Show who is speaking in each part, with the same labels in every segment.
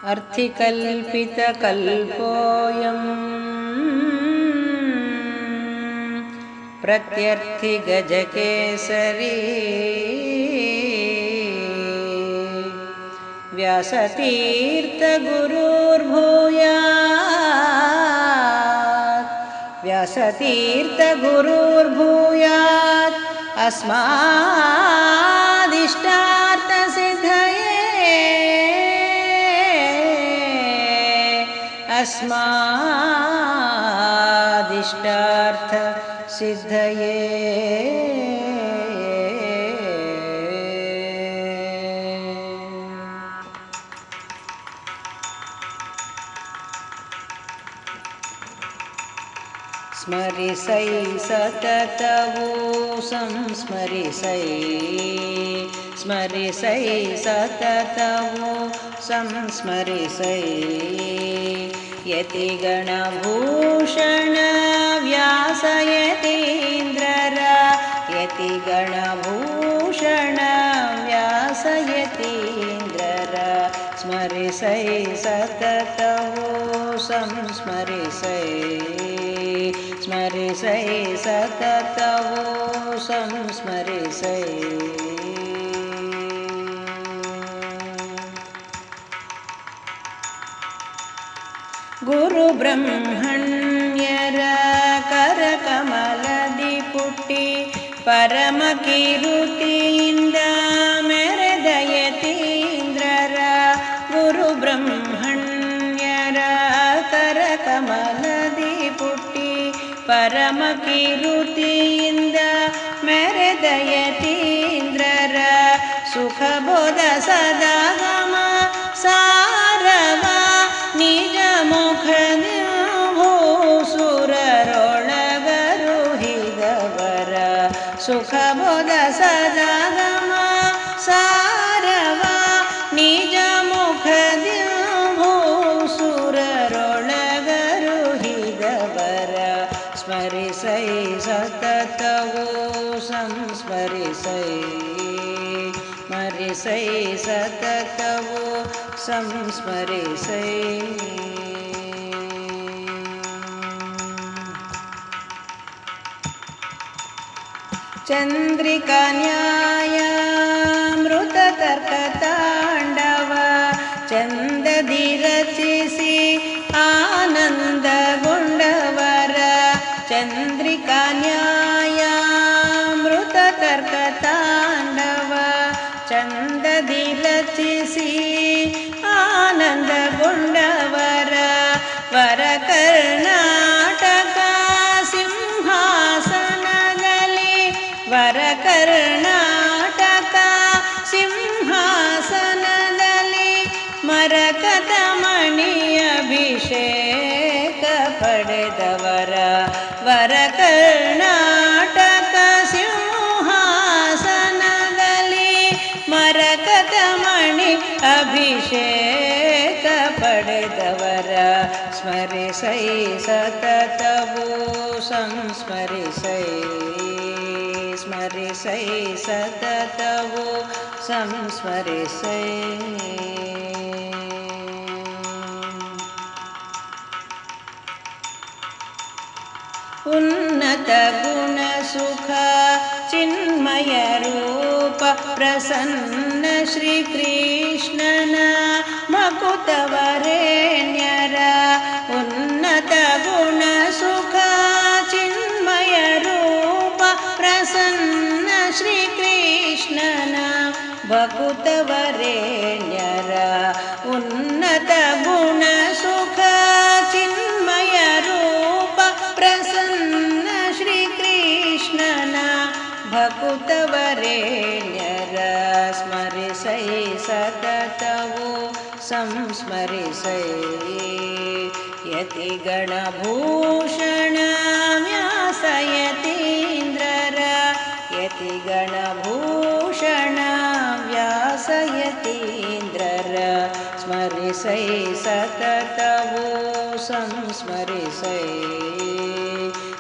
Speaker 1: अर्थिकल्पितकल्पोऽयं प्रत्यर्थिगजकेसरी व्यासतीर्थगुरुर्भूयात् अस्मादिष्टार्थसिद्धये स्मरिसै सततवो संस्मरिसै स्मरिसै सततवो संस्मरिसै यतिगणभूषण व्यासयतीन्द्रर यतिगणभूषण व्यासयतीन्द्रर स्मरिसै सततवो संस्मरिसै स्मरिसै सततवो संस्मरिसै ಗುರುಬ್ರಹ್ಮಣ್ಯರ ಕರಕಮಲದಿ ಪುಟ್ಟಿ ಪರಮಕೀರುತಿಯಿಂದ ಮೆರೆದ ಯತೀಂದ್ರರ ಗುರುಬ್ರಹ್ಮಣ್ಯರ ಕರಕಮಲದಿ ಪುಟ್ಟಿ ಪರಮಕೀರುತಿಯಿಂದ ಮೆರೆದ ಯತೀಂದ್ರರ ಸುಖಬೋಧ ಸದಾಗಮ ಸಾರವ ನಿಜ ಮುಖದ ಭೂಸುರರೊಳಗರುಹಿದವರ ಸುಖಬೋಧ ಸದಾಗಮ ಸಾರವ ನಿಜ ಮುಖದ ಭೂಸುರರೊಳಗರುಹಿದವರ ಸ್ಮರಿಸೈ ಸತತವೋ ಸಂಸ್ಮರಿಸೈ ಸ್ಮರಿಸೈ ಸತತವೋ ಸಂಸ್ಮರಿಸೈ ಚಂದ್ರಿಕಾ ನ್ಯಾಯಾಮೃತತರ್ಕತಾಂಡವ ಚಂದದಿ ರಚಿಸಿ ಆನಂದಗೊಂಡವರ ಚಂದ್ರಿಕಾ ನ್ಯಾಯಾಮೃತತರ್ಕತಾಂಡವ ಚಂದದಿ ರಚಿಸಿ ಆನಂದಗೊಂಡವರ ವರ ಕರ್ನಾಟಕ ಸಿಂಹಾಸನದಲ್ಲಿ ವರ ಕರ್ನಾಟಕ ಸಿಂಹಾಸನದಲ್ಲಿ ಮರಕತ ಮಣಿ ಅಭಿಷೇಕ ಪಡೆದವರ ವರ ಕರ್ನಾಟಕ ಸಿಂಹಾಸನದಲ್ಲಿ ಮರಕತ ಮಣಿ ಅಭಿಷೇಕ ಪಡೆದವರ ಸ್ಮರಿಸೈ ಸತತವೋ ಸಂಸ್ಮರಿಸೈ ಸ್ಮರಿಸೈ ಸತತವೋ ಸಂಸ್ಮರಿಸೈ ಉನ್ನತ ಗುಣ ಸುಖ ಚಿನ್ಮಯ ರೂಪ ಪ್ರಸನ್ನ ಶ್ರೀಕೃಷ್ಣನ ಮಕುತವರೇಣ್ಯರ ಉನ್ನತ ಗುಣ ಸುಖ ಚಿನ್ಮಯ ರೂಪ ಪ್ರಸನ್ನ ಶ್ರೀಕೃಷ್ಣನ ಭಕುತವರೇಣ್ಯರ ಉನ್ನತ ಗುಣ ಸುಖ ಚಿನ್ಮಯ ರೂಪ ಪ್ರಸನ್ನ ಶ್ರೀಕೃಷ್ಣನ ಭಕುತವರೇಣ್ಯರ ಸ್ಮರಿಸೈ ಸತತವೋ ಸಂಸ್ಮರಿಸೈ ಯತಿಗಣಭೂಷಣ ವ್ಯಾಸಯತೀಂದ್ರರ ಯತಿಗಣಭೂಷಣ ವ್ಯಾಸಯತೀಂದ್ರರ ಸ್ಮರಿಸೈ ಸತತವೋ ಸಂಸ್ಮರಿಸೈ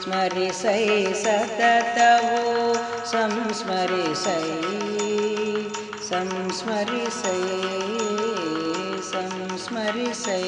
Speaker 1: ಸ್ಮರಿಸೈ ಸತತವೋ ಸಂಸ್ಮರಿಸೈ ಸಂಸ್ಮರಿಸೈ ಸಂಸ್ಮರಿಸೈ ಸ್ಮರಿಸೈ